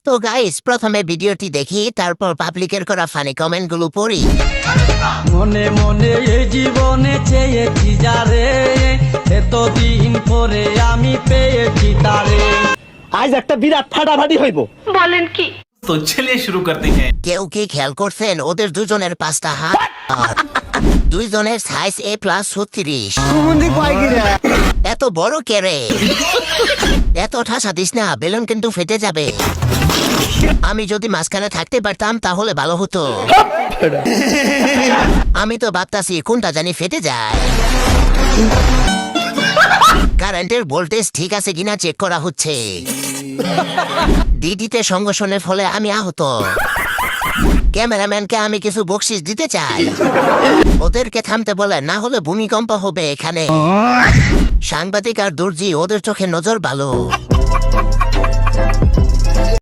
তো গাইস, প্রথমে ভিডিওটি দেখি, তারপর পাবলিকের করা ফানি কমেন্টগুলো পড়ি। মনে মনে এই জীবনে চেয়েছি যারে, এতদিন পরে আমি পেয়েছি তারে। আজ একটা বিরাট ফাটাফাটি হইব। तो चलिए शुरू करते हैं। কেউ কি খেয়াল করছেন ওদের দুজনের 5টা হাত? আর দুইজনের সাইজ A+36। এত বড় কেরে, এত ঠাসা দিস না, বেলুন কিন্তু ফেটে যাবে। আমি যদি মাঝখানে থাকতে পারতাম তাহলে ভালো হতো। আমি তো ভাবতাছি কোনটা জানি ফেটে যায়। কারেন্টের ভোল্টেজ ঠিক আছে কিনা চেক করা হচ্ছে। ডিডিতে সংঘর্ষণের ফলে আমি আহত। ক্যামেরাম্যানকে আমি কিছু বকশিস দিতে চাই। ওদেরকে থামতে বলে, না হলে ভূমিকম্প হবে এখানে। সাংবাদিক আর দর্জি, ওদের চোখে নজর ভালো।